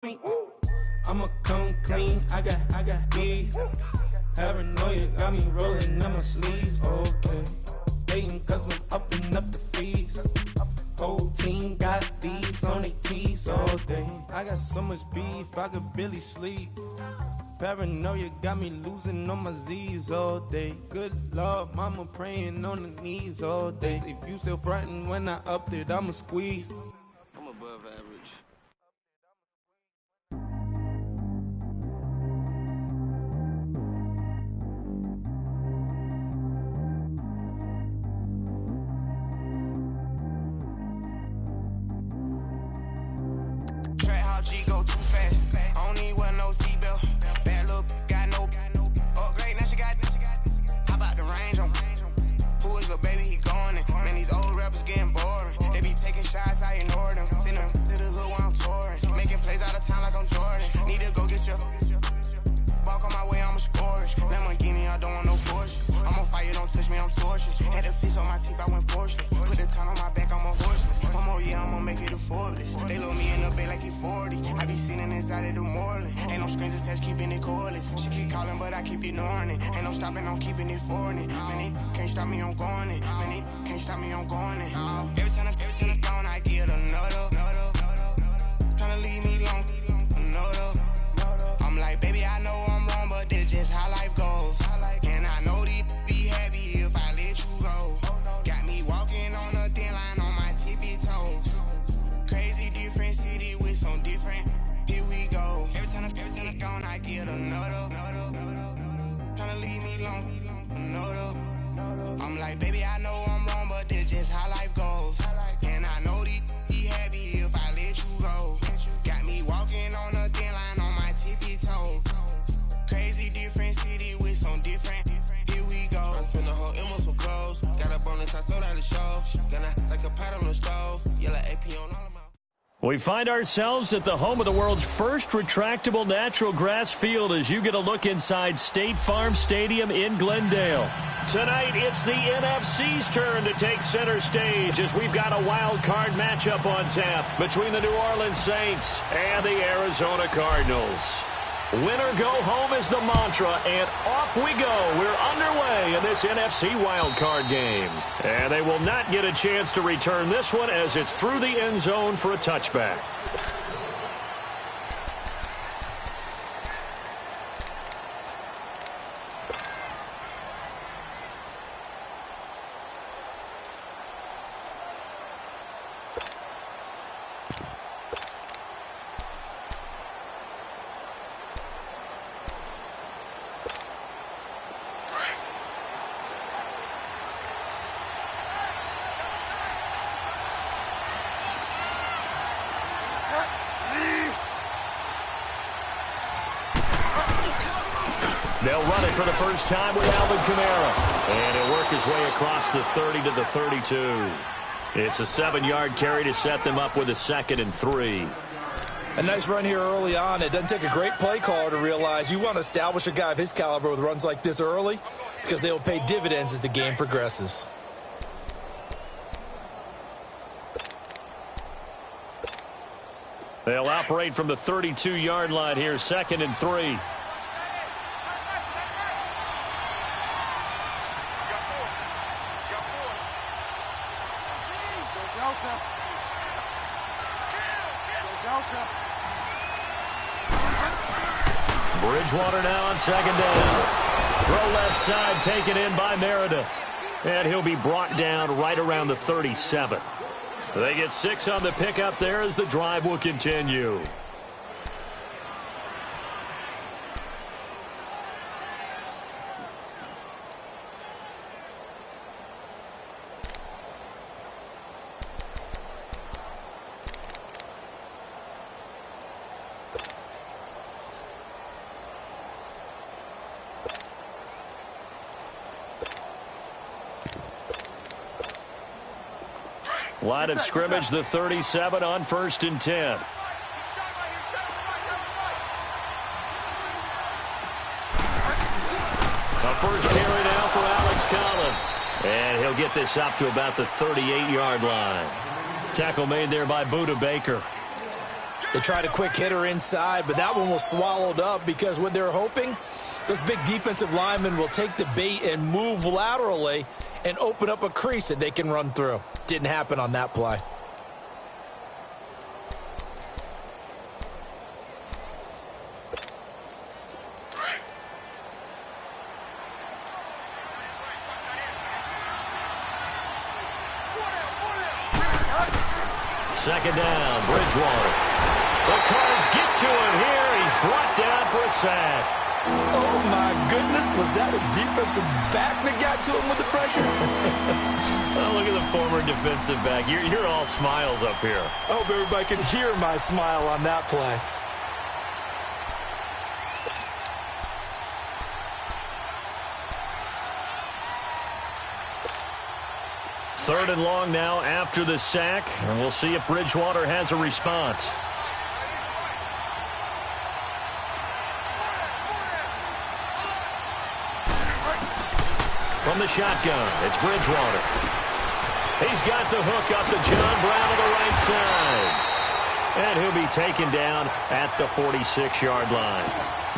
I'ma come clean, I got beef. Paranoia got me rolling on my sleeves, okay. Dating cause I'm upping up the fees. Whole team got these on their tees all day. I got so much beef, I could barely sleep. Paranoia got me losing on my Z's all day. Good Lord, mama praying on the knees all day. If you still frontin' when I upped it, I'ma squeeze. I'm above average. Track how G go too fast. I don't need wear no seatbelt. Bad look, got no upgrade. Now she got. How about the range on? Who is the baby? He going in. Man, these old rappers getting boring. They be taking shots, I ignore them. Send them to the hood while I'm touring. Making plays out of town like I'm Jordan. Need to go get your. Walk on my way, I'ma score it. Lamborghini, I don't want no Porsches. I'm on fire, don't touch me, I'm tortured. Had the fish on my teeth, I went porcelain. Put the time on my back, I'm a horseman. One more year, I'ma make it affordless. They load me in the bay like he 40. I be sitting inside of the Moreland. Ain't no screens attached, keeping it cordless. She keep calling, but I keep ignoring it. Ain't no stopping, I'm keeping it for it. Man, it can't stop me, I'm going it. Man, it can't stop me, I'm going it. Every time I gone, I get another. Tryna leave me long, another. I'm like, baby, I know I'm wrong, but this just how life goes. And I know these be happy if I let you go. Got me walking on a thin line on my tippy toes. Crazy different city with some different. Here we go. Every time I gone, I get another. Tryna leave me long, another. I'm like, baby, I know I'm wrong, but this just how life goes. And I know these be happy if I let you go. Got me walking on a thin line on my tippy toes. Crazy different city with some different. Here we go. I spent the whole M on some clothes. Got a bonus, I sold out the show. Gonna like a pot on the stove. Yellow AP on all of my. We find ourselves at the home of the world's first retractable natural grass field as you get a look inside State Farm Stadium in Glendale. Tonight, it's the NFC's turn to take center stage as we've got a wild card matchup on tap between the New Orleans Saints and the Arizona Cardinals. Winner go home is the mantra, and off we go. We're underway in this NFC wildcard game. And they will not get a chance to return this one as it's through the end zone for a touchback. They'll run it for the first time with Alvin Kamara. And he'll work his way across the 30 to the 32. It's a 7-yard carry to set them up with a 2nd and 3. A nice run here early on. It doesn't take a great play caller to realize you want to establish a guy of his caliber with runs like this early because they will pay dividends as the game progresses. They'll operate from the 32-yard line here, 2nd and 3. Bridgewater now on 2nd down. Throw left side taken in by Meredith. And he'll be brought down right around the 37. They get 6 on the pickup there as the drive will continue. Line of scrimmage, the 37 on 1st and 10. A first carry now for Alex Collins. And he'll get this up to about the 38-yard line. Tackle made there by Buda Baker. They tried a quick hitter inside, but that one was swallowed up because what they're hoping, those big defensive linemen will take the bait and move laterally and open up a crease that they can run through. Didn't happen on that play. Second down, Bridgewater. The Cards get to him here. He's brought down for a sack. Oh, my goodness. Was that a defensive back that got to him with the pressure? Oh, look at the former defensive back. You're all smiles up here. I hope everybody can hear my smile on that play. Third and long now after the sack, and we'll see if Bridgewater has a response. From the shotgun, it's Bridgewater. He's got the hook up to John Brown to the right side. And he'll be taken down at the 46-yard line.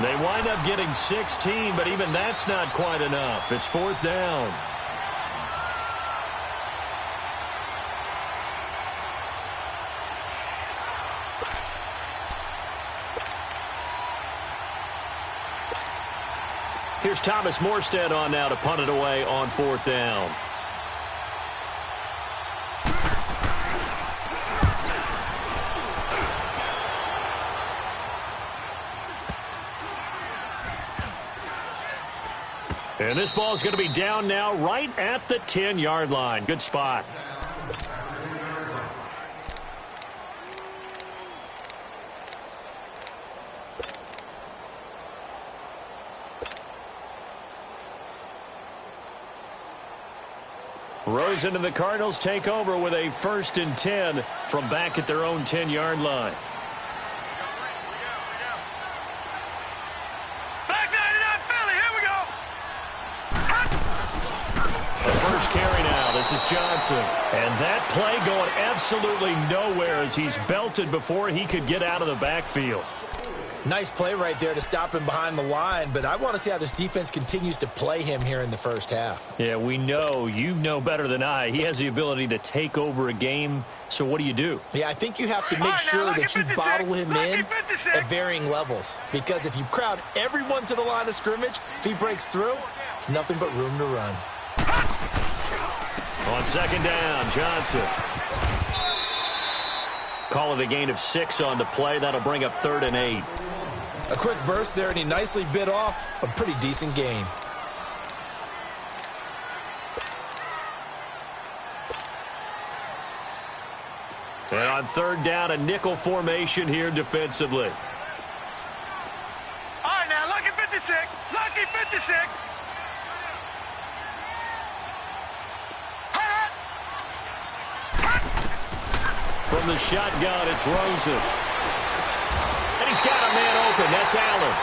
They wind up getting 16, but even that's not quite enough. It's fourth down. Here's Thomas Morstead on now to punt it away on fourth down. And this ball is going to be down now right at the 10-yard line. Good spot. Rosen and the Cardinals take over with a 1st and 10 from back at their own 10-yard line. Back 99 Philly, here we go. The first carry now. This is Johnson. And that play going absolutely nowhere as he's belted before he could get out of the backfield. Nice play right there to stop him behind the line, but I want to see how this defense continues to play him here in the first half. Yeah, we know. You know better than I. He has the ability to take over a game, so what do you do? Yeah, I think you have to make sure that you bottle him in at varying levels, because if you crowd everyone to the line of scrimmage, if he breaks through, there's nothing but room to run. On second down, Johnson. Call it a gain of 6 on the play. That'll bring up 3rd and 8. A quick burst there, and he nicely bit off a pretty decent gain. And on third down, a nickel formation here defensively. All right, now, lucky 56. Lucky 56. From the shotgun, it's Rosen. And he's got a man open. That's Allen.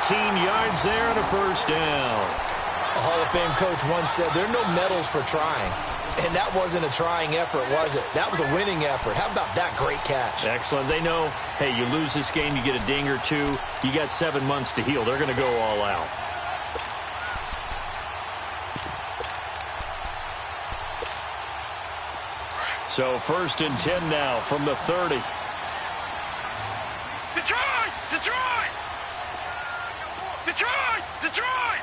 18 yards there and a first down. A Hall of Fame coach once said, there are no medals for trying. And that wasn't a trying effort, was it? That was a winning effort. How about that great catch? Excellent. They know, hey, you lose this game, you get a ding or two. You got 7 months to heal. They're going to go all out. So 1st and 10 now from the 30. Detroit! Detroit! Detroit! Detroit!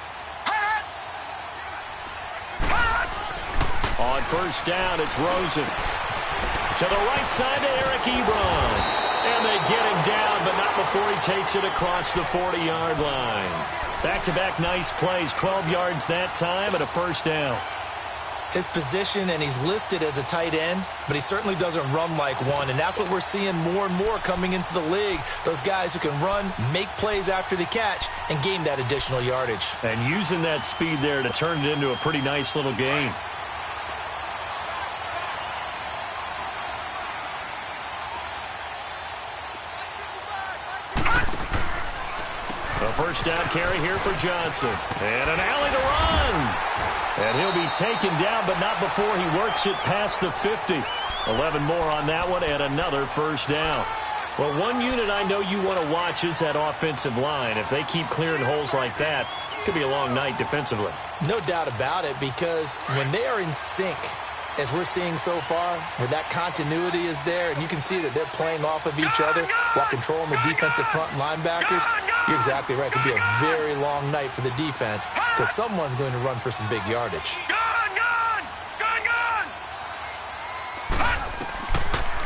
On first down, it's Rosen. To the right side to Eric Ebron. And they get him down, but not before he takes it across the 40-yard line. Back-to-back nice plays, 12 yards that time and a first down. His position, and he's listed as a tight end, but he certainly doesn't run like one, and that's what we're seeing more and more coming into the league. Those guys who can run, make plays after the catch, and gain that additional yardage. And using that speed there to turn it into a pretty nice little game. The first down carry here for Johnson. And an alley to run. And he'll be taken down, but not before he works it past the 50. 11 more on that one, and another first down. Well, one unit I know you want to watch is that offensive line. If they keep clearing holes like that, it could be a long night defensively. No doubt about it, because when they are in sync, as we're seeing so far, where that continuity is there, and you can see that they're playing off of each other while controlling the defensive front linebackers, you're exactly right. It could be a very long night for the defense because someone's going to run for some big yardage.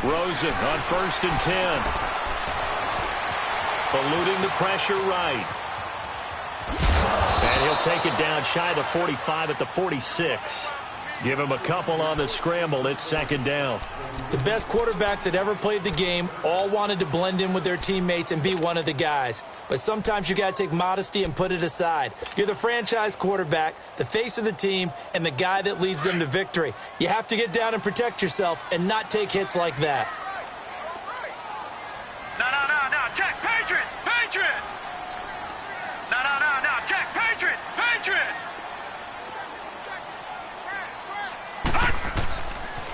Rosen on 1st and 10. Eluding the pressure right. And he'll take it down shy of the 45 at the 46. Give him a couple on the scramble. It's 2nd down. The best quarterbacks that ever played the game all wanted to blend in with their teammates and be one of the guys. But sometimes you got to take modesty and put it aside. You're the franchise quarterback, the face of the team, and the guy that leads them to victory. You have to get down and protect yourself and not take hits like that. No, check, Patriot! No, check, Patriot!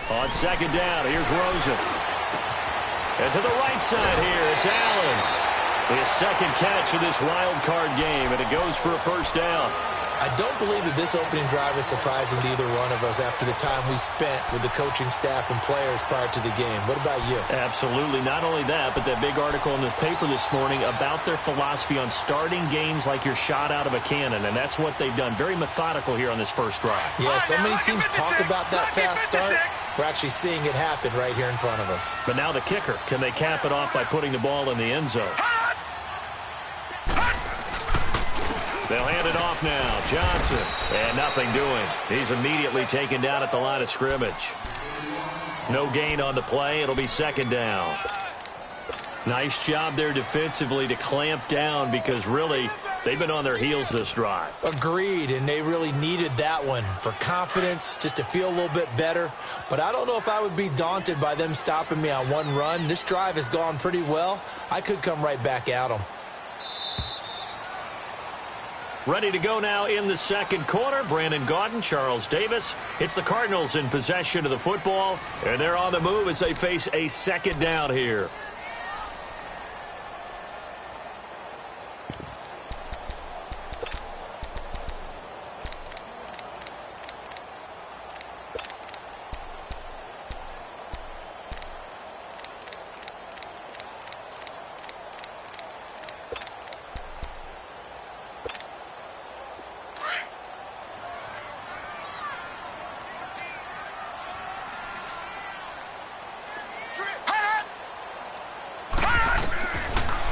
On 2nd down, here's Rosen. And to the right side here, it's Allen. His 2nd catch of this wild card game, and it goes for a 1st down. I don't believe that this opening drive is surprising to either one of us after the time we spent with the coaching staff and players prior to the game. What about you? Absolutely. Not only that, but that big article in the paper this morning about their philosophy on starting games like you're shot out of a cannon, and that's what they've done. Very methodical here on this first drive. Yeah, so many teams talk about that fast start. We're actually seeing it happen right here in front of us. But now the kicker. Can they cap it off by putting the ball in the end zone? They'll hand it off now. Johnson. And nothing doing. He's immediately taken down at the line of scrimmage. No gain on the play. It'll be 2nd down. Nice job there defensively to clamp down because really they've been on their heels this drive. Agreed, and they really needed that one for confidence, just to feel a little bit better. But I don't know if I would be daunted by them stopping me on one run. This drive has gone pretty well. I could come right back at them. Ready to go now in the 2nd quarter. Brandon Gaudin, Charles Davis. It's the Cardinals in possession of the football, and they're on the move as they face a 2nd down here.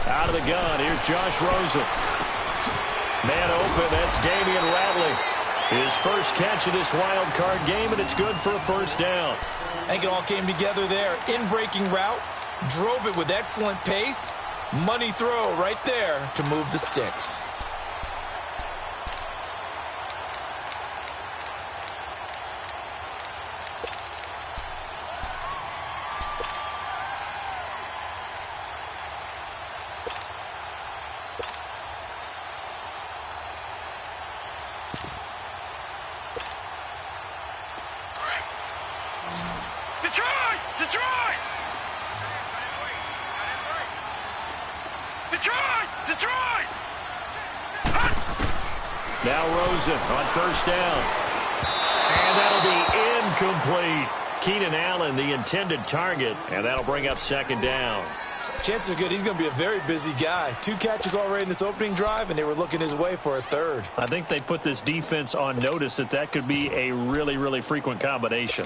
Out of the gun, here's Josh Rosen. Man open, that's Damian Ratley. His first catch of this wild card game, and it's good for a 1st down. I think it all came together there. In-breaking route, drove it with excellent pace. Money throw right there to move the sticks. Detroit! Now Rosen on 1st down. And that'll be incomplete. Keenan Allen, the intended target, and that'll bring up 2nd down. Chances are good he's going to be a very busy guy. 2 catches already in this opening drive, and they were looking his way for a 3rd. I think they put this defense on notice that could be a really, really frequent combination.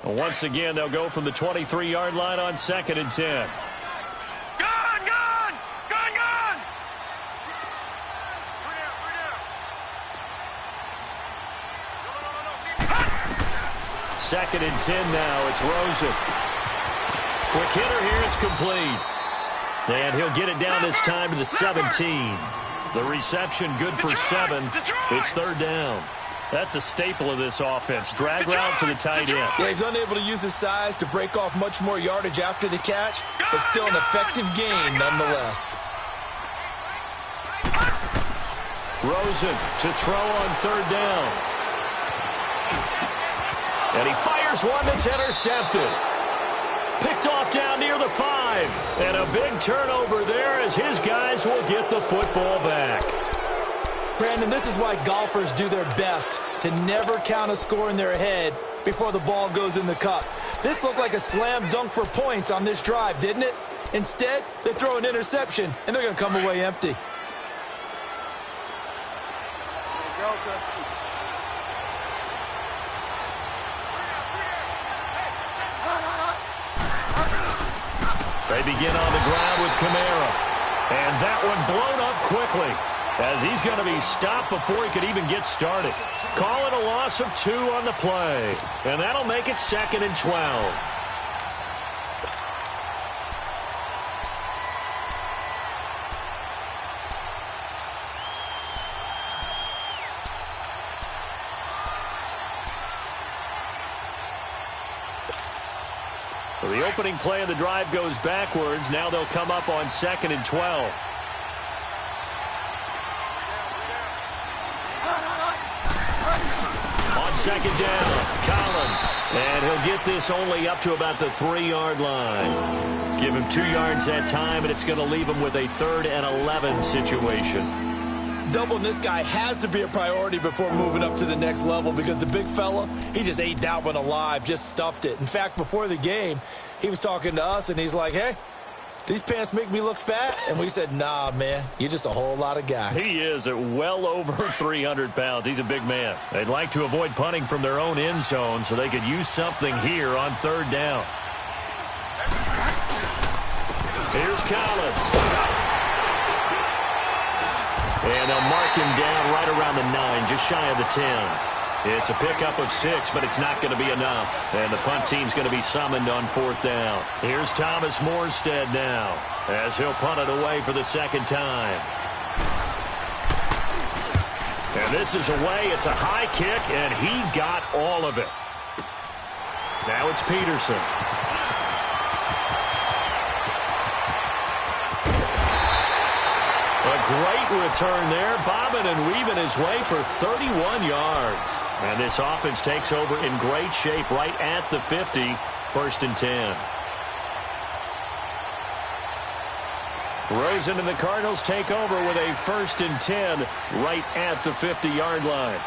Once again, they'll go from the 23-yard line on 2nd and 10. Second and 10 now. It's Rosen. Quick hitter here. It's complete. And he'll get it down this time to the 17. The reception good for 7. It's 3rd down. That's a staple of this offense. Drag route to the tight end. Yeah, he's unable to use his size to break off much more yardage after the catch, but still an effective gain nonetheless. Rosen to throw on 3rd down. And he fires one that's intercepted. Picked off down near the 5. And a big turnover there as his guys will get the football back. Brandon, this is why golfers do their best to never count a score in their head before the ball goes in the cup. This looked like a slam dunk for points on this drive, didn't it? Instead, they throw an interception, and they're going to come away empty. They begin on the ground with Kamara. And that one blown up quickly as he's going to be stopped before he could even get started. Call it a loss of 2 on the play. And that'll make it 2nd and 12. So the opening play of the drive goes backwards. Now they'll come up on 2nd and 12. On 2nd down, Collins. And he'll get this only up to about the 3-yard line. Give him 2 yards that time, and it's going to leave him with a 3rd and 11 situation. Doubling this guy has to be a priority before moving up to the next level because the big fella, he just ate that one alive, just stuffed it. In fact, before the game, he was talking to us, and he's like, hey, these pants make me look fat? And we said, nah, man, you're just a whole lot of guy. He is at well over 300 pounds. He's a big man. They'd like to avoid punting from their own end zone so they could use something here on 3rd down. Here's Collins. And they'll mark him down right around the 9, just shy of the 10. It's a pickup of 6, but it's not going to be enough. And the punt team's going to be summoned on 4th down. Here's Thomas Morstead now as he'll punt it away for the 2nd time. And this is away. It's a high kick, and he got all of it. Now it's Peterson. A great return there, bobbing and weaving his way for 31 yards. And this offense takes over in great shape right at the 50, 1st and 10. Rosen and the Cardinals take over with a 1st and 10 right at the 50-yard line.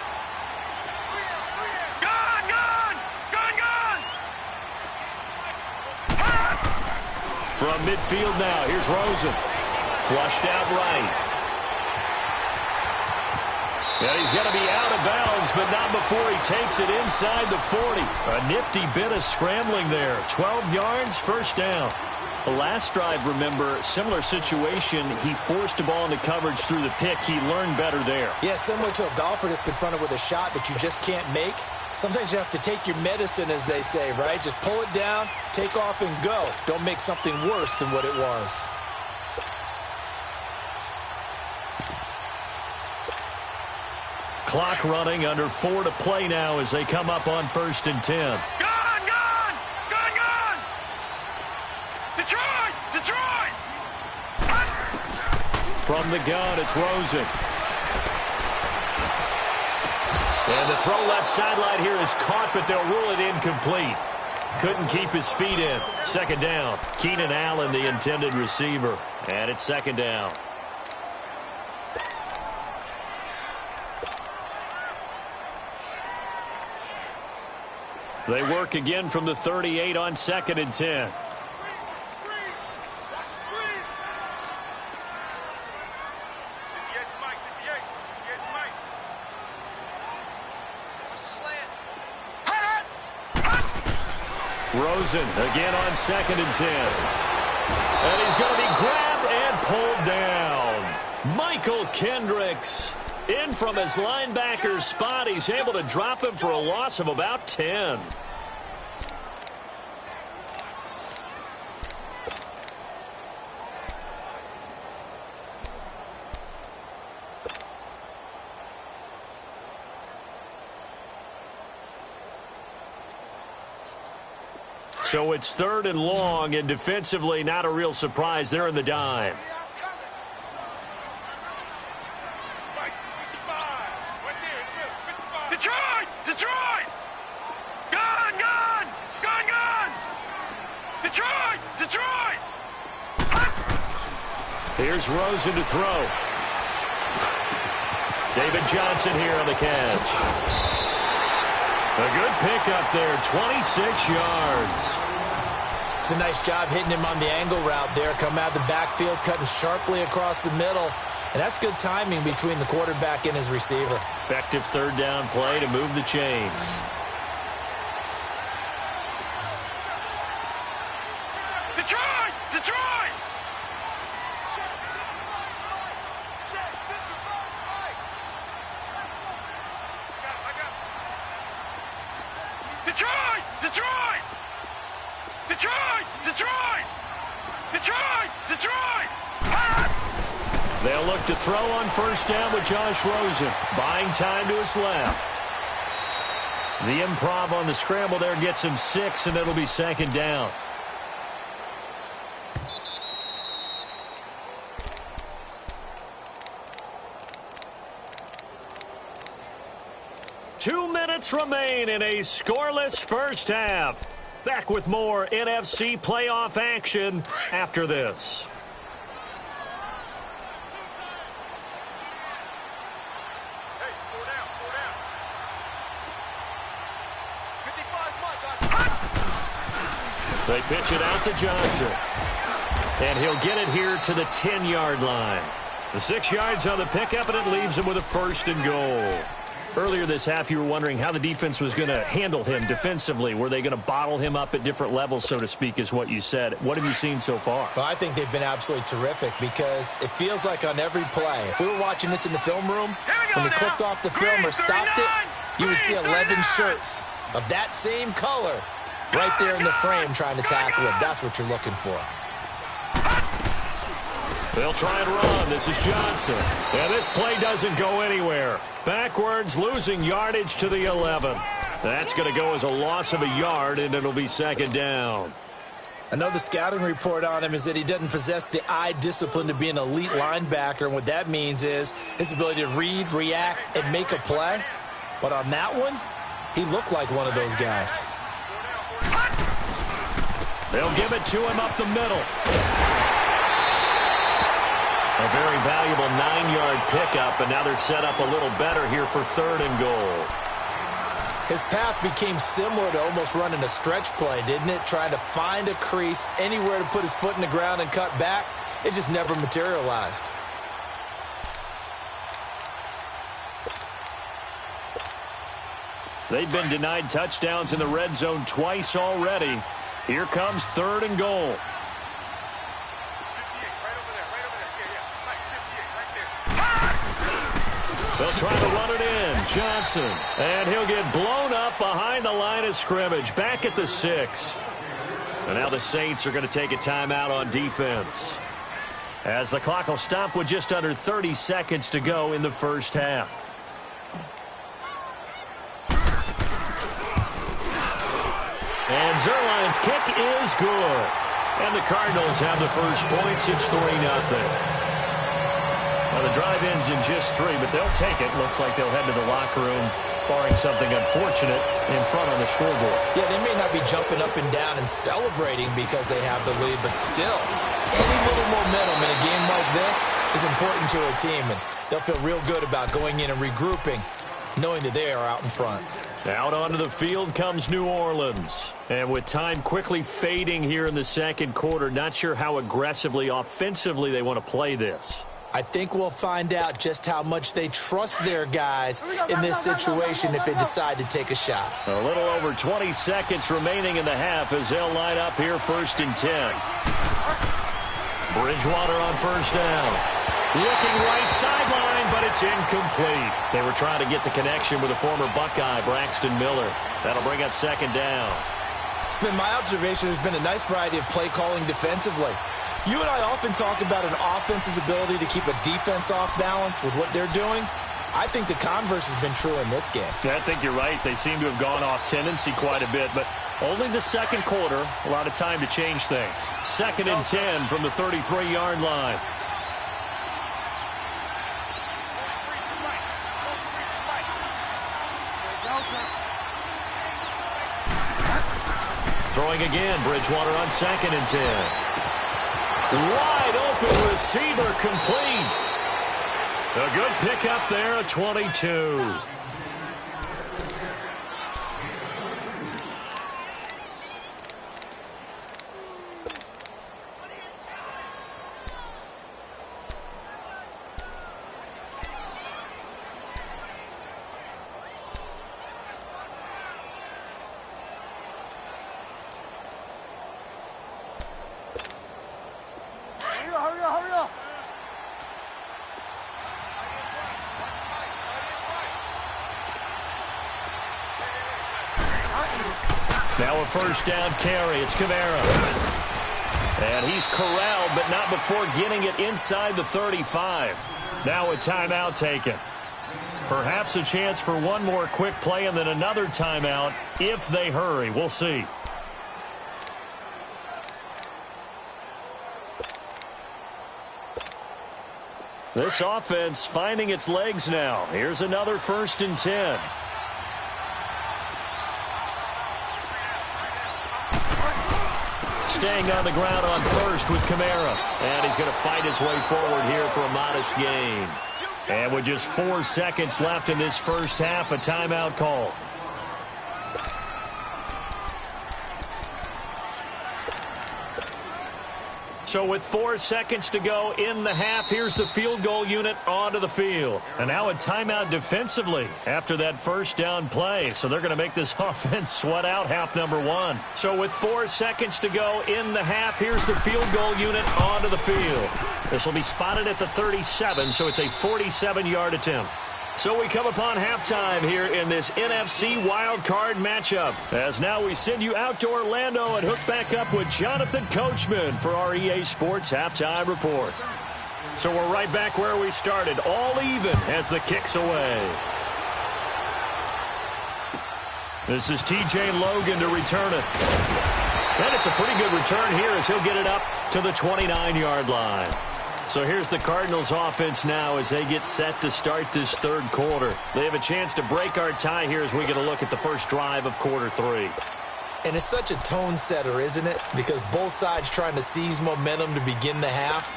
From midfield now, here's Rosen. Flushed out right. And he's going to be out of bounds, but not before he takes it inside the 40. A nifty bit of scrambling there. 12 yards, 1st down. The last drive, remember, similar situation. He forced the ball into coverage through the pick. He learned better there. Yeah, similar to a golfer that's confronted with a shot that you just can't make. Sometimes you have to take your medicine, as they say, right? Just pull it down, take off, and go. Don't make something worse than what it was. Clock running, under 4 to play now as they come up on 1st and 10. Gone! Detroit! From the gun, it's Rosen. And the throw left sideline here is caught, but they'll rule it incomplete. Couldn't keep his feet in. 2nd down. Keenan Allen, the intended receiver. And it's 2nd down. They work again from the 38 on 2nd and 10. Rosen again on 2nd and 10. And he's going to be grabbed and pulled down. Michael Kendricks in from his linebacker spot. He's able to drop him for a loss of about 10. So it's 3rd and long, and defensively not a real surprise. They're in the dime. Detroit! Gone! Detroit! Here's Rosen to throw. David Johnson here on the catch. A good pickup there, 26 yards. It's a nice job hitting him on the angle route there. Come out of the backfield, cutting sharply across the middle. And that's good timing between the quarterback and his receiver. Effective third down play to move the chains. Detroit! Detroit! Detroit! Detroit! Detroit! Detroit! Detroit! Detroit! They'll look to throw on first down with Josh Rosen. Buying time to his left. The improv on the scramble there gets him 6, and it'll be second down. Two minutes remain in a scoreless first half. Back with more NFC playoff action after this. They pitch it out to Johnson. And he'll get it here to the 10-yard line. The 6 yards on the pickup, and it leaves him with a 1st and goal. Earlier this half, you were wondering how the defense was going to handle him defensively. Were they going to bottle him up at different levels, so to speak, is what you said. What have you seen so far? Well, I think they've been absolutely terrific because it feels like on every play, if we were watching this in the film room, when they clicked off the film or stopped it, you would see 11 shirts of that same color right there in the frame trying to tackle it. That's what you're looking for. They'll try and run. This is Johnson. And this play doesn't go anywhere. Backwards, losing yardage to the 11. That's going to go as a loss of a yard, and it'll be second down. I know the scouting report on him is that he doesn't possess the eye discipline to be an elite linebacker. And what that means is his ability to read, react, and make a play. But on that one, he looked like one of those guys. They'll give it to him up the middle. A very valuable 9-yard pickup, and now they're set up a little better here for 3rd and goal. His path became similar to almost running a stretch play, didn't it? Trying to find a crease, anywhere to put his foot in the ground and cut back. It just never materialized. They've been denied touchdowns in the red zone twice already. Here comes 3rd and goal. They'll try to run it in. Johnson. And he'll get blown up behind the line of scrimmage. Back at the 6. And now the Saints are going to take a timeout on defense, as the clock will stop with just under 30 seconds to go in the first half. And Zerline's kick is good. And the Cardinals have the first points. It's 3-0. Well, the drive ends in just 3, but they'll take it. Looks like they'll head to the locker room, barring something unfortunate, in front on the scoreboard. Yeah, they may not be jumping up and down and celebrating because they have the lead, but still, any little momentum in a game like this is important to a team, and they'll feel real good about going in and regrouping, knowing that they are out in front. Out onto the field comes New Orleans. And with time quickly fading here in the second quarter, not sure how aggressively, offensively they want to play this. I think we'll find out just how much they trust their guys in this situation if they decide to take a shot. A little over 20 seconds remaining in the half as they'll line up here 1st and 10. Bridgewater on first down. Looking right sideline, but it's incomplete. They were trying to get the connection with a former Buckeye, Braxton Miller. That'll bring up second down. It's been my observation there's been a nice variety of play calling defensively. You and I often talk about an offense's ability to keep a defense off balance with what they're doing. I think the converse has been true in this game. Yeah, I think you're right. They seem to have gone off tendency quite a bit, but only the second quarter, a lot of time to change things. 2nd and 10 from the 33-yard line. Throwing again, Bridgewater on 2nd and 10. Wide wide open receiver complete. A good pickup there, a 22. Now a first down carry. It's Kamara. And he's corralled, but not before getting it inside the 35. Now a timeout taken. Perhaps a chance for one more quick play and then another timeout if they hurry. We'll see. This offense finding its legs now. Here's another 1st and 10. Staying on the ground on first with Kamara. And he's going to fight his way forward here for a modest gain. And with just 4 seconds left in this first half, a timeout call. So with 4 seconds to go in the half, here's the field goal unit onto the field. And now a timeout defensively after that first down play. So they're going to make this offense sweat out half number 1. So with 4 seconds to go in the half, here's the field goal unit onto the field. This will be spotted at the 37, so it's a 47-yard attempt. So we come upon halftime here in this NFC Wild Card matchup. As now we send you out to Orlando and hook back up with Jonathan Coachman for our EA Sports Halftime Report. So we're right back where we started, all even as the kick's away. This is TJ Logan to return it. And it's a pretty good return here as he'll get it up to the 29-yard line. So here's the Cardinals offense now as they get set to start this third quarter. They have a chance to break our tie here as we get a look at the first drive of quarter 3. And it's such a tone setter, isn't it? Because both sides trying to seize momentum to begin the half.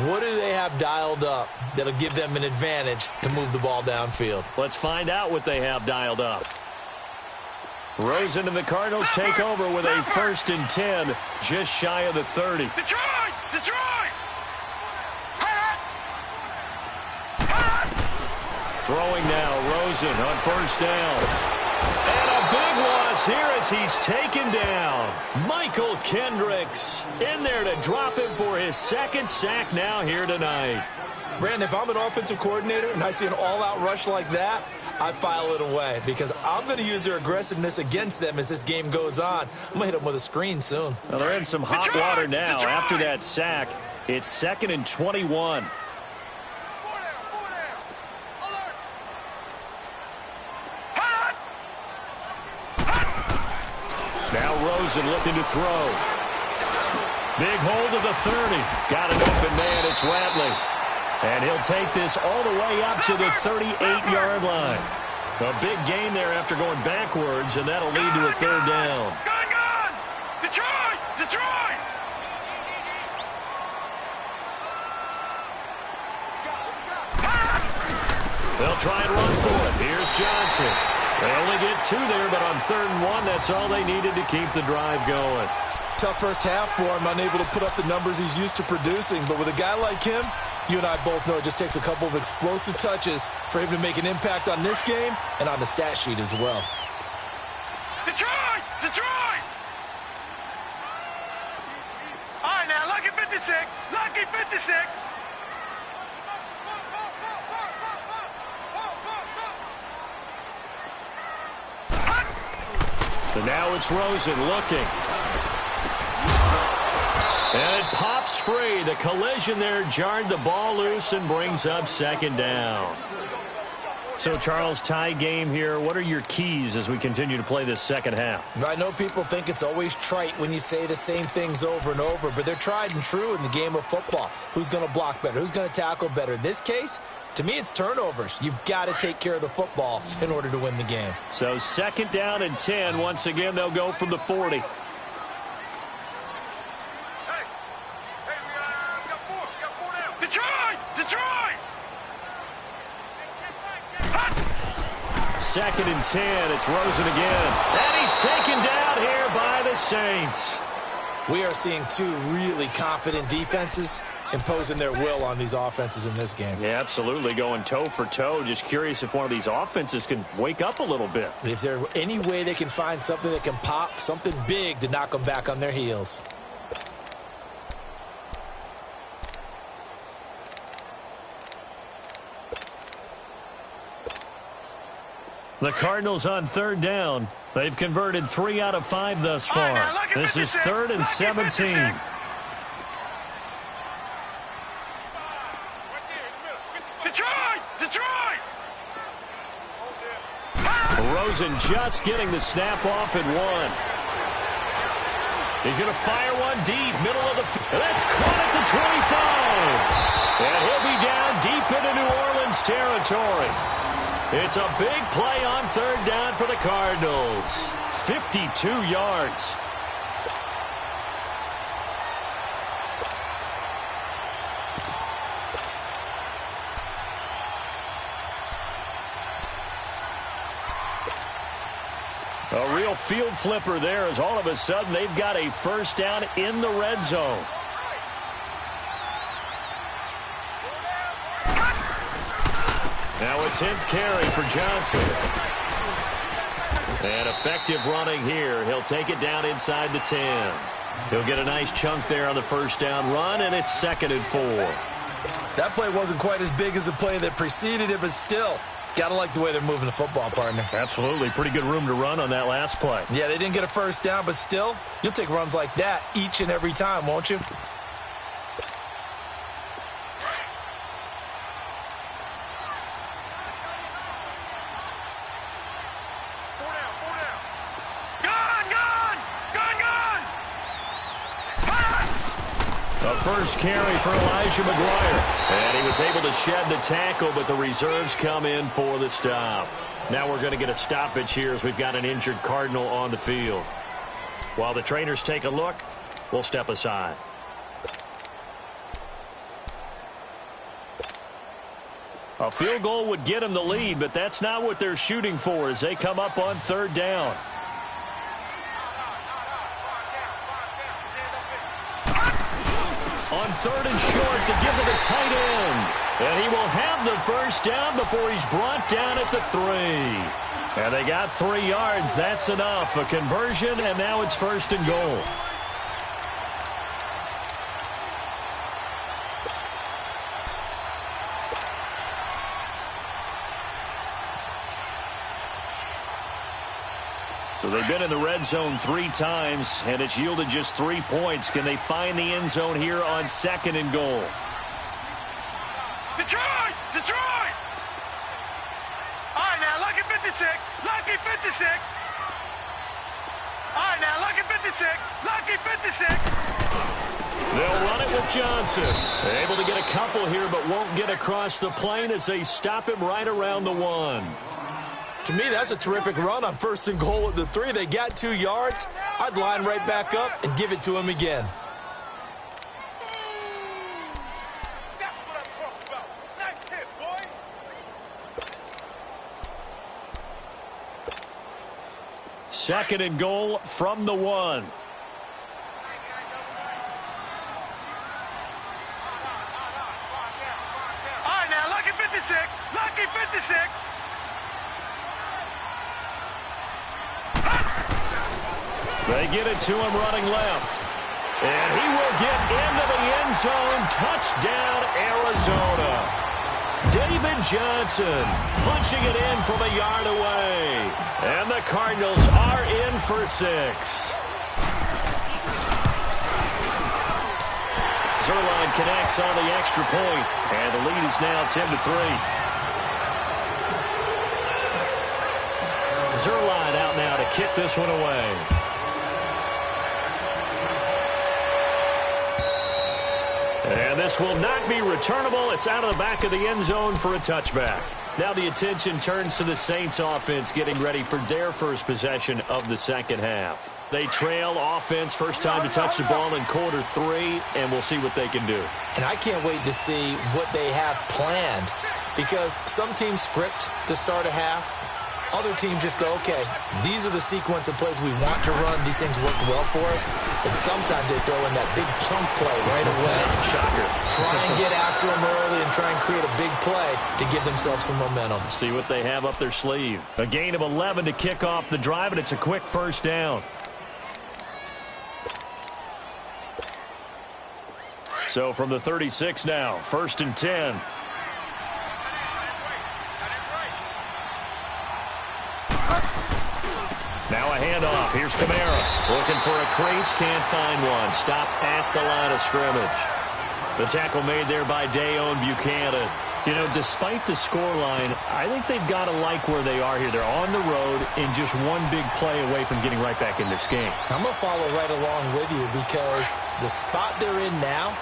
What do they have dialed up that'll give them an advantage to move the ball downfield? Let's find out what they have dialed up. Rosen and the Cardinals take over with a 1st and 10, just shy of the 30. Detroit! Detroit! Throwing now, Rosen on first down. And a big loss here as he's taken down. Michael Kendricks in there to drop him for his 2nd sack now here tonight. Brandon, if I'm an offensive coordinator and I see an all-out rush like that, I file it away because I'm going to use their aggressiveness against them as this game goes on. I'm going to hit them with a screen soon. Well, they're in some hot water now after that sack. It's 2nd and 21. Now Rosen looking to throw. Big hold of the 30. Got an open man. It's Radley. And he'll take this all the way up to the 38-yard line. A big gain there after going backwards, and that'll lead to a 3rd down. Gone! Detroit! Detroit! They'll try and run for it. Here's Johnson. They only get 2 there, but on 3rd and 1, that's all they needed to keep the drive going. Tough first half for him, unable to put up the numbers he's used to producing. But with a guy like him, you and I both know it just takes a couple of explosive touches for him to make an impact on this game and on the stat sheet as well. Detroit! Detroit! All right, now, lucky 56. Lucky 56. And now it's Rosen looking. And it pops free. The collision there jarred the ball loose and brings up 2nd down. So, Charles, tie game here. What are your keys as we continue to play this second half? I know people think it's always trite when you say the same things over and over, but they're tried and true in the game of football. Who's going to block better? Who's going to tackle better? In this case, to me, it's turnovers. You've got to take care of the football in order to win the game. So 2nd down and 10. Once again, they'll go from the 40. 2nd and 10. It's Rosen again. And he's taken down here by the Saints. We are seeing two really confident defenses imposing their will on these offenses in this game. Yeah, absolutely, going toe for toe. Just curious if one of these offenses can wake up a little bit. If there's any way they can find something that can pop, something big to knock them back on their heels. The Cardinals on 3rd down. They've converted 3 out of 5 thus far. This is 3rd and 17. Detroit! Rosen just getting the snap off at 1. He's going to fire one deep, middle of the field. That's caught at the 25. And he'll be down deep into New Orleans territory. It's a big play on 3rd down for the Cardinals. 52 yards. A real field flipper there as all of a sudden they've got a 1st down in the red zone. Now a 10th carry for Johnson. And effective running here. He'll take it down inside the 10. He'll get a nice chunk there on the 1st down run, and it's 2nd and 4. That play wasn't quite as big as the play that preceded it, but still, gotta like the way they're moving the football, partner. Absolutely. Pretty good room to run on that last play. Yeah, they didn't get a 1st down, but still, you'll take runs like that each and every time, won't you? A 1st carry for Elijah McGuire. And he was able to shed the tackle, but the reserves come in for the stop. Now we're going to get a stoppage here as we've got an injured Cardinal on the field. While the trainers take a look, we'll step aside. A field goal would get them the lead, but that's not what they're shooting for as they come up on 3rd down. On 3rd and short to give it a tight end. And he will have the 1st down before he's brought down at the 3. And they got 3 yards. That's enough. A conversion, and now it's 1st and goal. So they've been in the red zone 3 times, and it's yielded just 3 points. Can they find the end zone here on 2nd and goal? Detroit! All right, now, lucky 56. Lucky 56. All right, now, lucky 56. Lucky 56. They'll run it with Johnson. Able to get a couple here, but won't get across the plane as they stop him right around the 1. To me, that's a terrific run on 1st and goal at the 3. They got 2 yards. I'd line right back up and give it to him again. That's what I'm talking about. Nice hit, boy. Second and goal from the 1. All right, now, lucky 56. Lucky 56. They get it to him running left. And he will get into the end zone. Touchdown, Arizona. David Johnson punching it in from a yard away. And the Cardinals are in for 6. Zerline connects on the extra point, and the lead is now 10-3. Zerline out now to kick this one away. And this will not be returnable. It's out of the back of the end zone for a touchback. Now the attention turns to the Saints offense getting ready for their first possession of the 2nd half. They trail offense, first time to touch the ball in quarter 3, and we'll see what they can do. And I can't wait to see what they have planned, because some teams script to start a half, Other teams just go, okay, these are the sequence of plays we want to run. These things worked well for us. And sometimes they throw in that big chunk play right away. Shocker. Try and get after them early and try and create a big play to give themselves some momentum. See what they have up their sleeve. A gain of 11 to kick off the drive, and it's a quick first down. So from the 36 now, 1st and 10. Now a handoff. Here's Kamara. Looking for a crease. Can't find one. Stopped at the line of scrimmage. The tackle made there by Dayon Buchanan. You know, despite the scoreline, I think they've got to like where they are here. They're on the road and just one big play away from getting right back in this game. I'm going to follow right along with you because the spot they're in now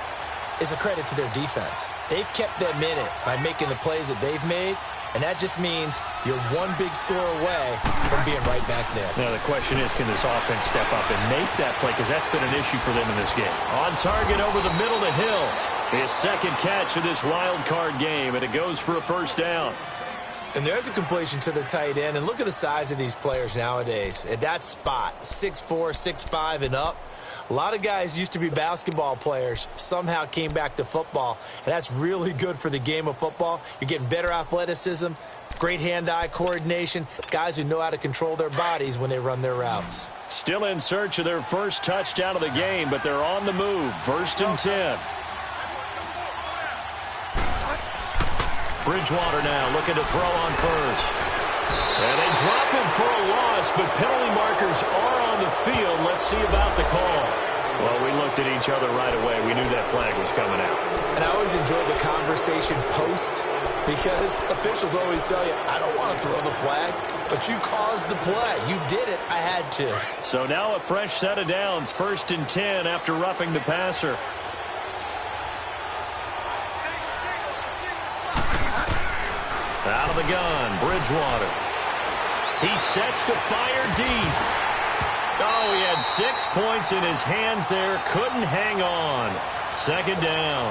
is a credit to their defense. They've kept them in it by making the plays that they've made. And that just means you're one big score away from being right back there. Now, the question is, can this offense step up and make that play? Because that's been an issue for them in this game. On target over the middle to Hill. His second catch of this wild card game, and it goes for a first down. And there's a completion to the tight end. And look at the size of these players nowadays. At that spot, 6'4", 6'5", and up. A lot of guys used to be basketball players, somehow came back to football, and that's really good for the game of football. You're getting better athleticism, great hand-eye coordination, guys who know how to control their bodies when they run their routes. Still in search of their first touchdown of the game, but they're on the move. 1st and 10. Bridgewater now looking to throw on first. And they drop him for a loss, but penalty markers are on the field. Let's see about the call. Well, we looked at each other right away. We knew that flag was coming out. And I always enjoy the conversation post because officials always tell you, I don't want to throw the flag, but you caused the play. You did it. I had to. So now a fresh set of downs. 1st and 10 after roughing the passer. Out of the gun, Bridgewater. He sets to fire deep. Oh, he had 6 points in his hands there. Couldn't hang on. 2nd down.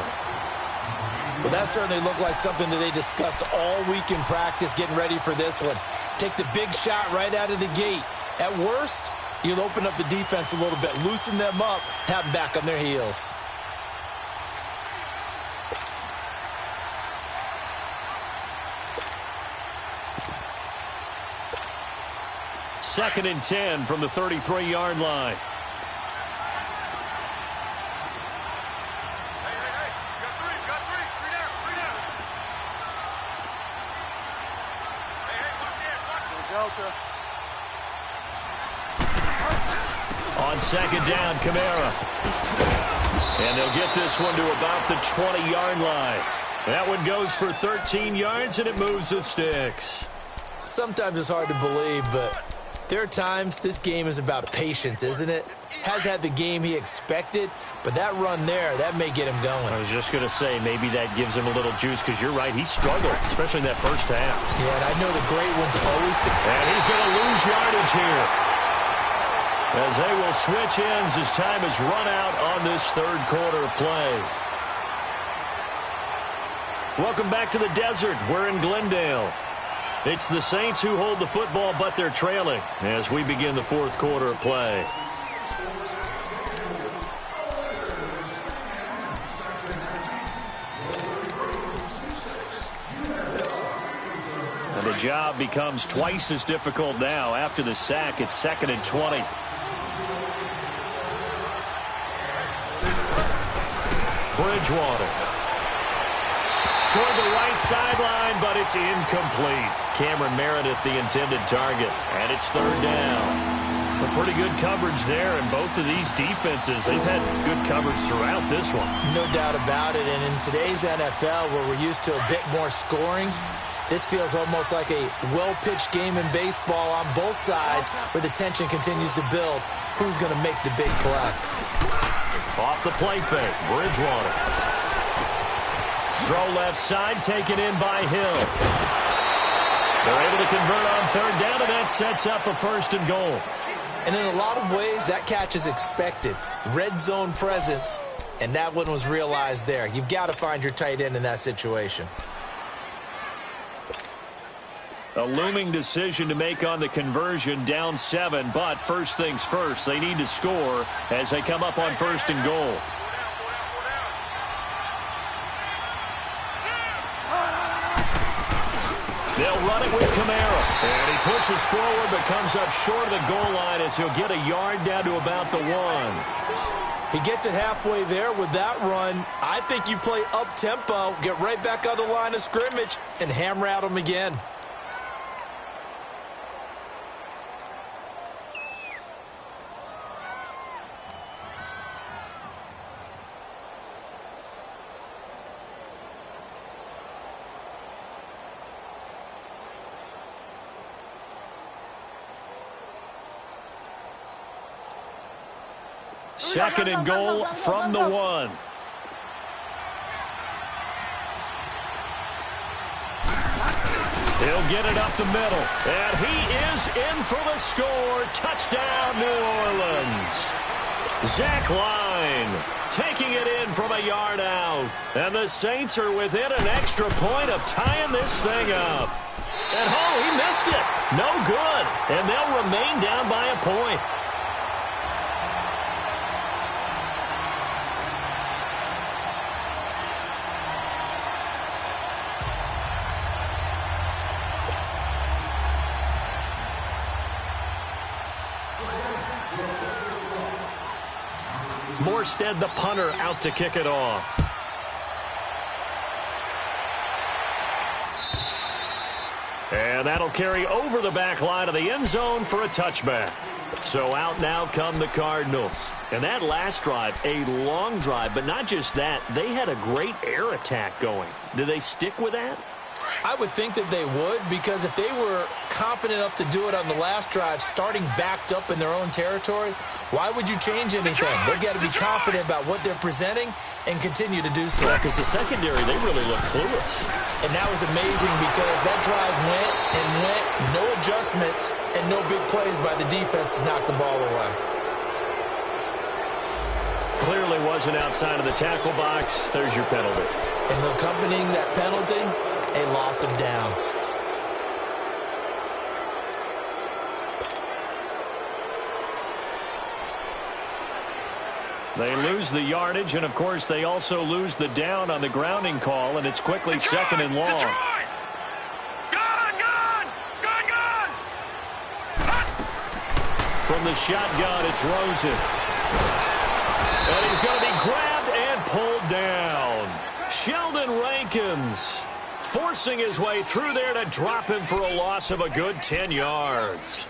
Well, that certainly looked like something that they discussed all week in practice getting ready for this one. Take the big shot right out of the gate. At worst, you'll open up the defense a little bit, loosen them up, have them back on their heels. Second and 10 from the 33-yard line. On 2nd down, Kamara. And they'll get this one to about the 20-yard line. That one goes for 13 yards, and it moves the sticks. Sometimes it's hard to believe, but there are times this game is about patience, isn't it? Has had the game he expected, but that run there, that may get him going. I was just going to say, maybe that gives him a little juice, because you're right, he struggled, especially in that first half. Yeah, and I know the great ones always think. And he's going to lose yardage here, as they will switch ends as time is run out on this 3rd quarter of play. Welcome back to the desert. We're in Glendale. It's the Saints who hold the football, but they're trailing as we begin the 4th quarter of play. And the job becomes twice as difficult now. After the sack, it's 2nd and 20. Bridgewater. Toward the right sideline, but it's incomplete. Cameron Meredith, the intended target, and it's 3rd down. A pretty good coverage there, and both of these defenses, they've had good coverage throughout this one. No doubt about it, and in today's NFL, where we're used to a bit more scoring, this feels almost like a well-pitched game in baseball on both sides, where the tension continues to build. Who's going to make the big play? Off the play fake, Bridgewater. Throw left side, taken in by Hill. They're able to convert on 3rd down, and that sets up a 1st and goal. And in a lot of ways, that catch is expected. Red zone presence, and that one was realized there. You've got to find your tight end in that situation. A looming decision to make on the conversion, down 7, but first things first, they need to score as they come up on 1st and goal. They'll run it with Kamara, and he pushes forward but comes up short of the goal line as he'll get a yard down to about the 1. He gets it halfway there with that run. I think you play up-tempo, get right back on the line of scrimmage, and hammer at him again. Second and goal from the 1. He'll get it up the middle. And he is in for the score. Touchdown, New Orleans. Zach Line taking it in from a yard out. And the Saints are within an extra point of tying this thing up. And he missed it. No good. And they'll remain down by a point. Morstead, the punter, out to kick it off. And that'll carry over the back line of the end zone for a touchback. So out now come the Cardinals. And that last drive, a long drive, but not just that. They had a great air attack going. Do they stick with that? I would think that they would, because if they were confident enough to do it on the last drive, starting backed up in their own territory, why would you change anything? They've got to be confident about what they're presenting and continue to do so. Because the secondary, they really look clueless. And that was amazing because that drive went and went, no adjustments, and no big plays by the defense to knock the ball away. Clearly wasn't outside of the tackle box. There's your penalty. And accompanying that penalty, a loss of down. They lose the yardage, and, of course, they also lose the down on the grounding call, and it's quickly second and long. From the shotgun, it's Rosen. And he's going to be grabbed and pulled down. Sheldon Rankins forcing his way through there to drop him for a loss of a good 10 yards.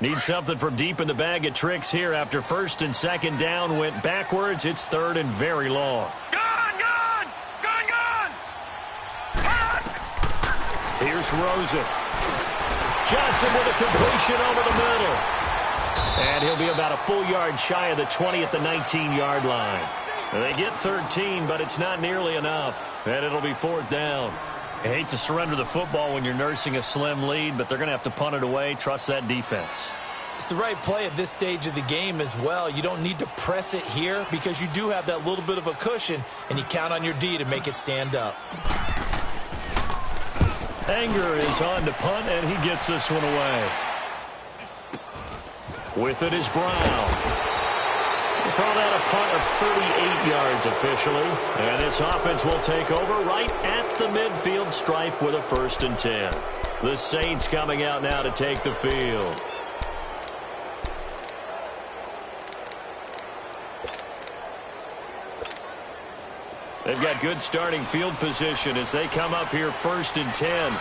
Need something from deep in the bag of tricks here after first and second down went backwards. It's third and very long. Gone! Here's Rosen. Johnson with a completion over the middle. And he'll be about a full yard shy of the 20 at the 19-yard line. They get 13, but it's not nearly enough. And it'll be fourth down. I hate to surrender the football when you're nursing a slim lead, but they're going to have to punt it away. Trust that defense. It's the right play at this stage of the game as well. You don't need to press it here because you do have that little bit of a cushion, and you count on your D to make it stand up. Anger is on to punt, and he gets this one away. With it is Brown. We'll call that a punt of 38 yards officially. And this offense will take over right at the midfield stripe with a 1st and 10. The Saints coming out now to take the field. They've got good starting field position as they come up here 1st and 10.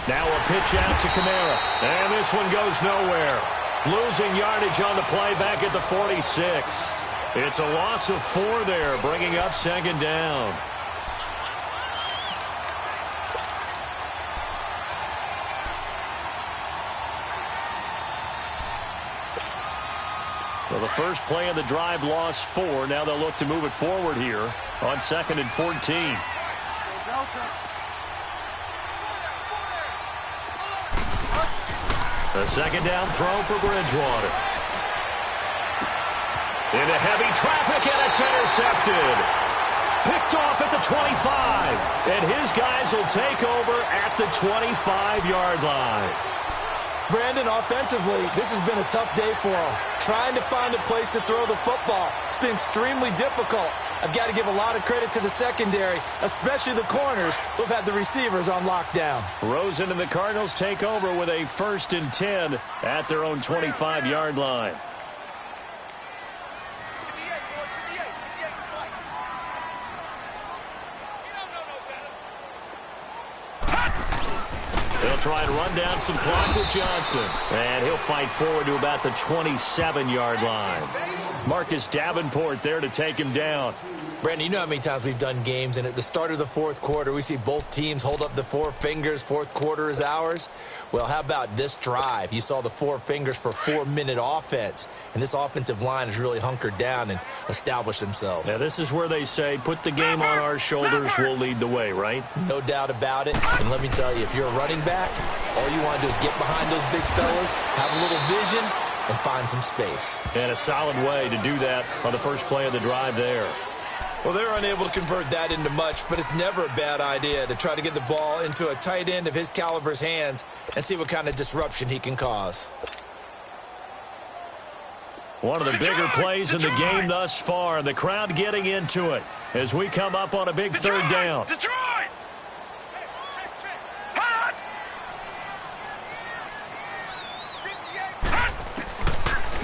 Now a pitch out to Kamara. And this one goes nowhere. Losing yardage on the play back at the 46. It's a loss of 4 there, bringing up second down. Well, the first play of the drive lost 4. Now they'll look to move it forward here on 2nd and 14. A second down throw for Bridgewater. Into heavy traffic, and it's intercepted. Picked off at the 25. And his guys will take over at the 25-yard line. Brandon, offensively, this has been a tough day for him. Trying to find a place to throw the football. It's been extremely difficult. I've got to give a lot of credit to the secondary, especially the corners who've had the receivers on lockdown. Rosen and the Cardinals take over with a 1st and 10 at their own 25-yard line. He'll try and run down some clock with Johnson. And he'll fight forward to about the 27-yard line. Marcus Davenport there to take him down. Brandon, you know how many times we've done games, and at the start of the fourth quarter, we see both teams hold up the four fingers, fourth quarter is ours. Well, how about this drive? You saw the four fingers for 4-minute offense, and this offensive line has really hunkered down and established themselves. Now, this is where they say, put the game on our shoulders, we'll lead the way, right? No doubt about it, and let me tell you, if you're a running back, all you want to do is get behind those big fellas, have a little vision, and find some space. And a solid way to do that on the first play of the drive there. Well, they're unable to convert that into much, but it's never a bad idea to try to get the ball into a tight end of his caliber's hands and see what kind of disruption he can cause. One of the bigger plays in the game thus far. The crowd getting into it as we come up on a big third down. Detroit!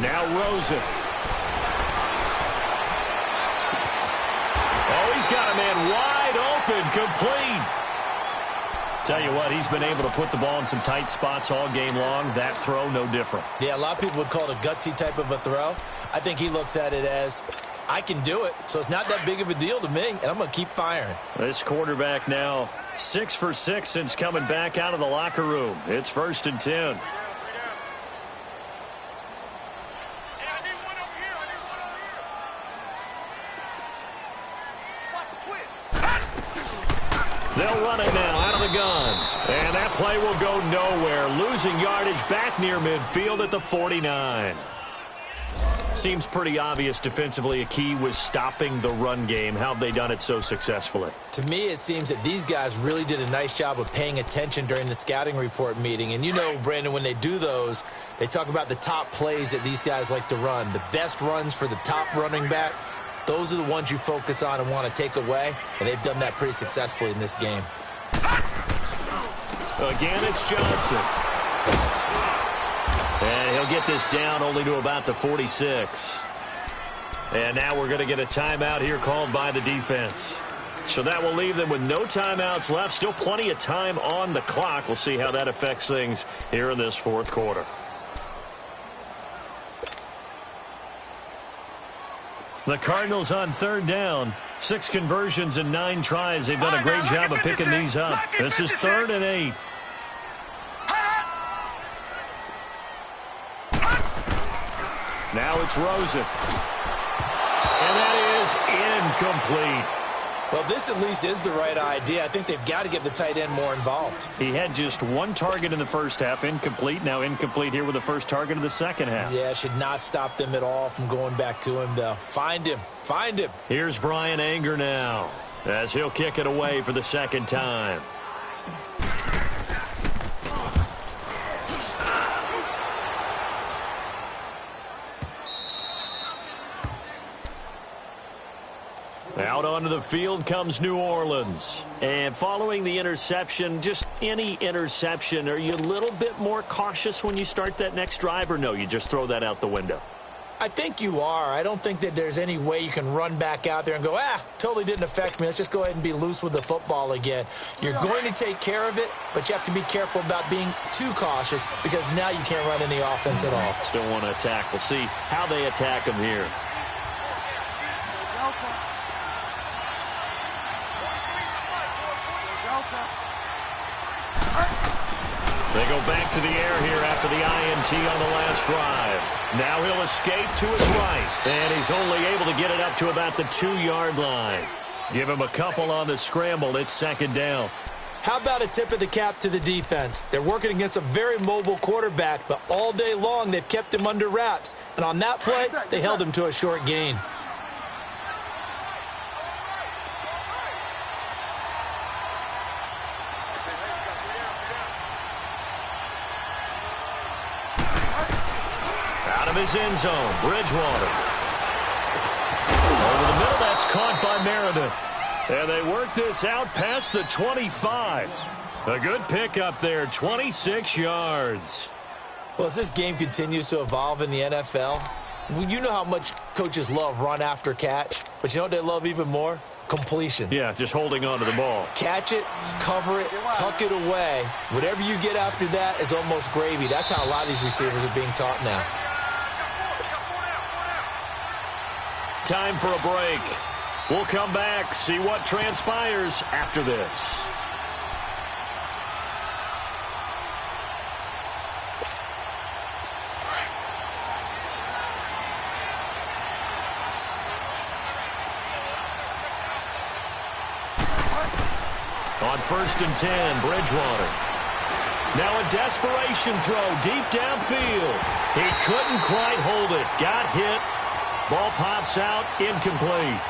Now Rosen. Oh, he's got a man wide open, complete. Tell you what, he's been able to put the ball in some tight spots all game long. That throw, no different. Yeah, a lot of people would call it a gutsy type of a throw. I think he looks at it as, I can do it, so it's not that big of a deal to me, and I'm going to keep firing. This quarterback now 6 for 6 since coming back out of the locker room. It's 1st and 10. They'll run it now out of the gun. And that play will go nowhere. Losing yardage back near midfield at the 49. Seems pretty obvious defensively a key was stopping the run game. How have they done it so successfully? To me, it seems that these guys really did a nice job of paying attention during the scouting report meeting. And you know, Brandon, when they do those, they talk about the top plays that these guys like to run. The best runs for the top running back. Those are the ones you focus on and want to take away, and they've done that pretty successfully in this game. Again, it's Johnson. And he'll get this down only to about the 46. And now we're going to get a timeout here called by the defense. So that will leave them with no timeouts left. Still plenty of time on the clock. We'll see how that affects things here in this fourth quarter. The Cardinals on third down. 6 conversions and 9 tries. They've done a great job of picking these up. This is 3rd and 8. Now it's Rosen. And that is incomplete. Well, this at least is the right idea. I think they've got to get the tight end more involved. He had just 1 target in the first half, incomplete. Now incomplete here with the first target of the second half. Yeah, should not stop them at all from going back to him, though. Find him. Find him. Here's Brian Anger now as he'll kick it away for the second time. Out onto the field comes New Orleans. And following the interception, just any interception, are you a little bit more cautious when you start that next drive, or no, you just throw that out the window? I think you are. I don't think that there's any way you can run back out there and go, totally didn't affect me. Let's just go ahead and be loose with the football again. You're going to take care of it, but you have to be careful about being too cautious because now you can't run any offense at all. Still want to attack. We'll see how they attack them here. They go back to the air here after the INT on the last drive. Now he'll escape to his right. And he's only able to get it up to about the 2-yard line. Give him a couple on the scramble. It's 2nd down. How about a tip of the cap to the defense? They're working against a very mobile quarterback, but all day long they've kept him under wraps. And on that play, they held him to a short gain. Out of his end zone, Bridgewater. Over the middle, that's caught by Meredith. And they work this out past the 25. A good pickup there, 26 yards. Well, as this game continues to evolve in the NFL, you know how much coaches love run after catch, but you know what they love even more? Completions. Yeah, just holding on to the ball. Catch it, cover it, tuck it away. Whatever you get after that is almost gravy. That's how a lot of these receivers are being taught now. Time for a break. We'll come back, see what transpires after this. On 1st and 10, Bridgewater. Now a desperation throw deep downfield. He couldn't quite hold it. Got hit. Ball pops out, incomplete.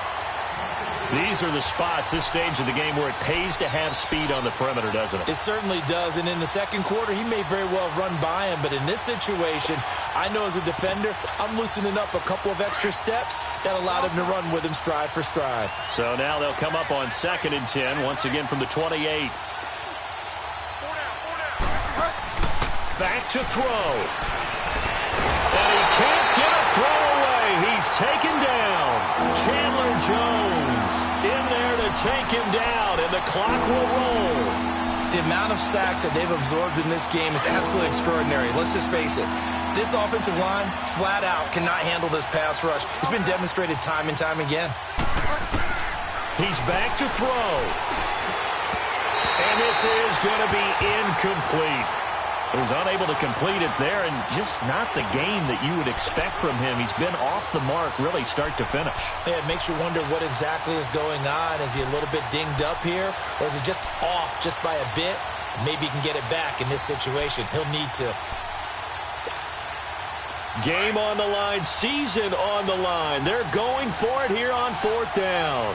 These are the spots, this stage of the game, where it pays to have speed on the perimeter, doesn't it? It certainly does, and in the second quarter, he may very well run by him, but in this situation, I know as a defender, I'm loosening up a couple of extra steps that allowed him to run with him stride for stride. So now they'll come up on 2nd and 10, once again from the 28. Back to throw. And he can't get a throw away. He's taken down. Chandler Jones in there to take him down, and the clock will roll. The amount of sacks that they've absorbed in this game is absolutely extraordinary. Let's just face it. This offensive line, flat out, cannot handle this pass rush. It's been demonstrated time and time again. He's back to throw. And this is going to be incomplete. He was unable to complete it there, and just not the game that you would expect from him. He's been off the mark really start to finish. Yeah, it makes you wonder what exactly is going on. Is he a little bit dinged up here, or is it just off just by a bit? Maybe he can get it back in this situation. He'll need to. Game on the line, season on the line. They're going for it here on 4th down.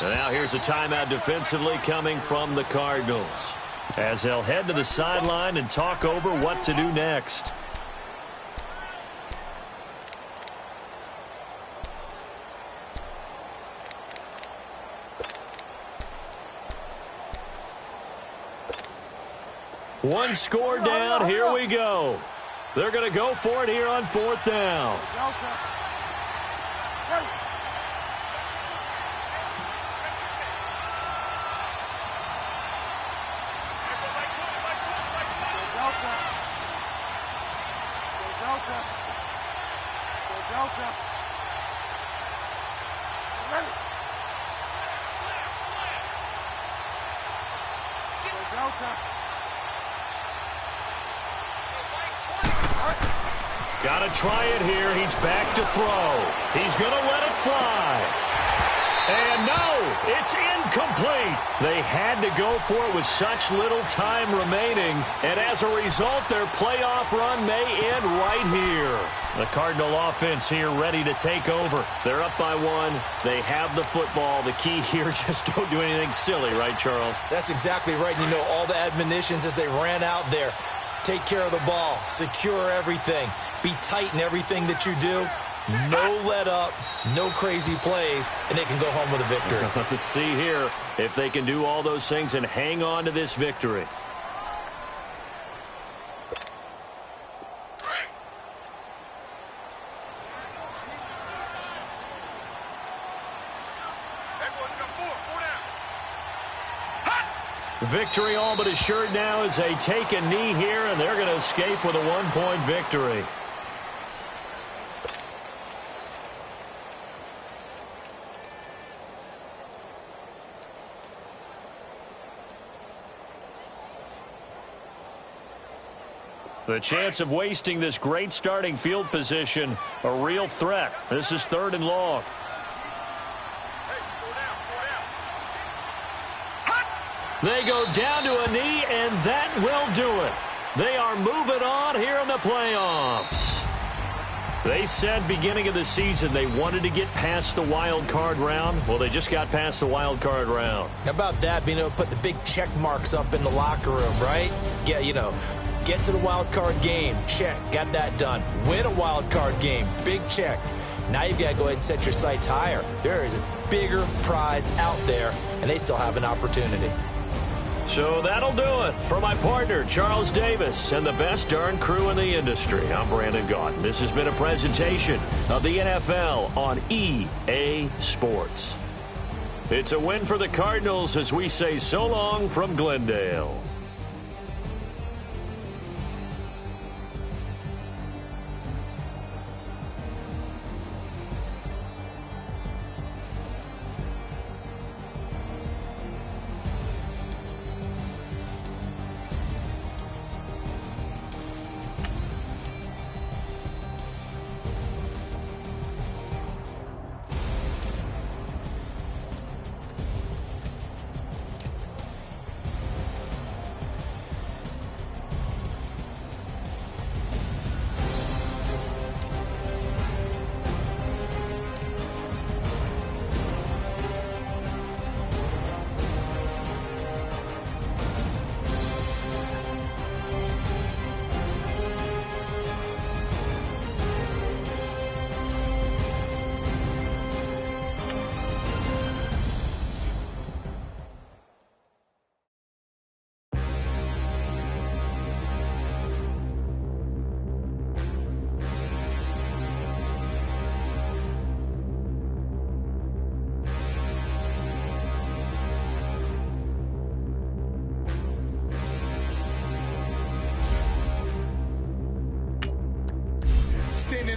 And now here's a timeout defensively coming from the Cardinals, as they'll head to the sideline and talk over what to do next. One score down, here we go. They're going to go for it here on 4th down. Got to try it here. He's back to throw. He's going to let it fly. And no, it's incomplete. They had to go for it with such little time remaining. And as a result, their playoff run may end right here. The Cardinal offense here ready to take over. They're up by 1. They have the football. The key here, just don't do anything silly, right, Charles? That's exactly right. You know, all the admonitions as they ran out there. Take care of the ball. Secure everything. Be tight in everything that you do. No let up, no crazy plays, and they can go home with a victory. Let's see here if they can do all those things and hang on to this victory. Victory all but assured now as they take a knee here, and they're going to escape with a 1-point victory. The chance of wasting this great starting field position, a real threat. This is 3rd and long. They go down to a knee, and that will do it. They are moving on here in the playoffs. They said beginning of the season they wanted to get past the wild card round. Well, they just got past the wild card round. How about that, being able to put the big check marks up in the locker room, right? Yeah, you know, get to the wild card game, check, got that done. Win a wild card game, big check. Now you've got to go ahead and set your sights higher. There is a bigger prize out there, and they still have an opportunity. So that'll do it for my partner, Charles Davis, and the best darn crew in the industry. I'm Brandon Gaudin. This has been a presentation of the NFL on EA Sports. It's a win for the Cardinals as we say so long from Glendale.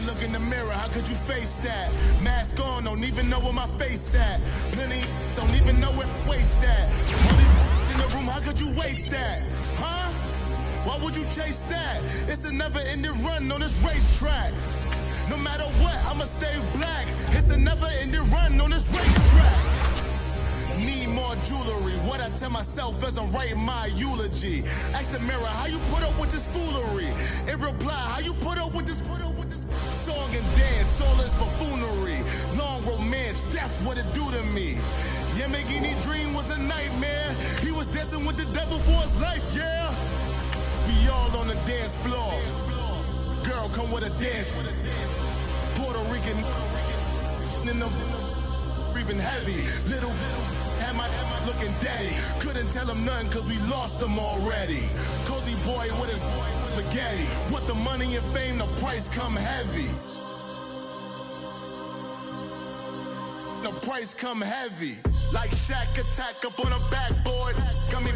Look in the mirror, how could you face that? Mask on, don't even know where my face at. Plenty, don't even know where waste at. All these in the room, how could you waste that? Huh? Why would you chase that? It's a never-ending run on this racetrack. No matter what, I'ma stay black. It's a never-ending run on this racetrack. Need more jewelry. What I tell myself as I'm writing my eulogy. Ask the mirror, how you put up with this foolery? It reply, how you put up with this song and dance, all this buffoonery. Long romance, death, what it do to me. Yamagini dream was a nightmare. He was dancing with the devil for his life, yeah. We all on the dance floor. Girl, come with a dance. Puerto Rican in the breathing heavy. Little had my looking daddy. Couldn't tell him nothing cause we lost him already. Cozy boy with his spaghetti. What the money and fame, the price come heavy. The price come heavy. Like Shaq attack up on a backboard. Got me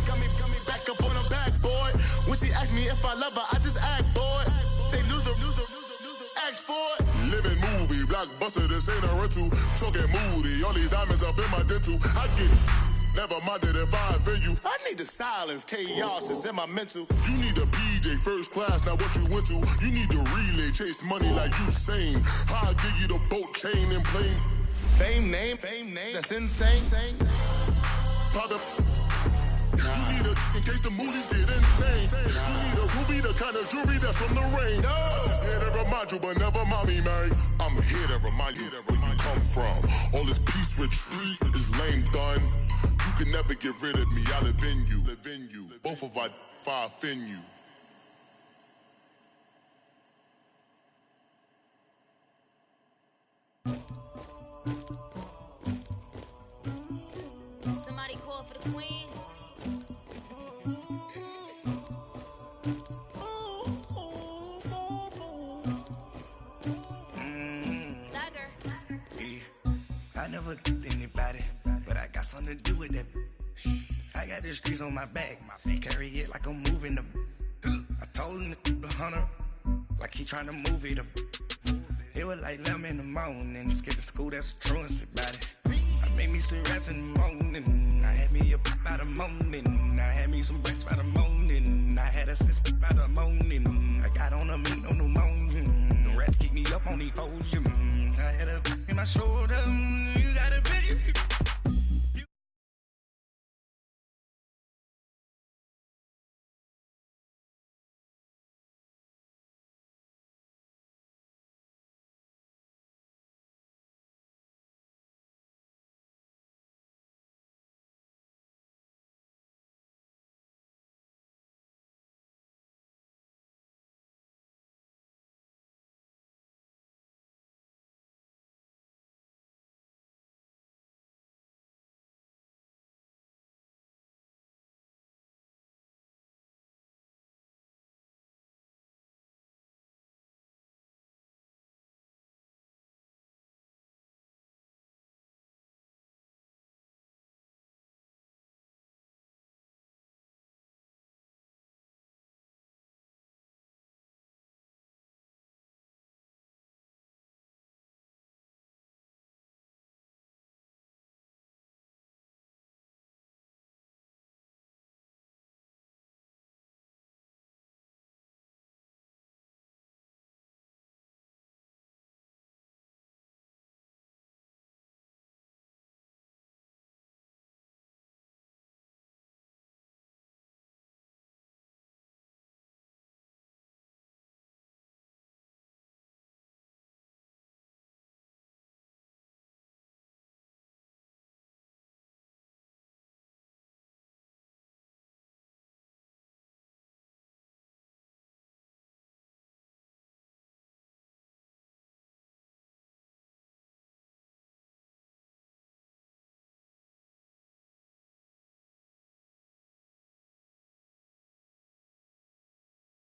back up on a backboard. When she asked me if I love her, I just act bored. Say loser, ask for it. Living movie, blockbuster, this ain't a rental. Talking moody, all these diamonds up in my dental. I get never minded if I offend you. I need the silence, chaos is in my mental. You need a PJ, first class, not what you went to. You need the relay, chase money like you sane. I'll give you the boat, chain, and plane. Fame name, that's insane. Pop up. You need a, in case the movies get insane. You need a ruby, the kind of jewelry that's from the rain. I'm just here to remind you, but never mommy, man. I'm here to remind you where you come from. All this peace retreat is lame done. You can never get rid of me, I live in you. Both of our fire offend you. Somebody call for the queen. I never anybody, but I got something to do with that. I got the streets on my back, carry it like I'm moving the. I told him the hunter, like he trying to move it up. It was like 11 in the morning, skipping school, that's a truancy about it. I made me some rest in the morning, I had me a pop by the morning, I had me some breaks by the morning, I had a six by the morning. I I don't mean no pneumonia. The rats keep me up on these hoes. I had a in my shoulder.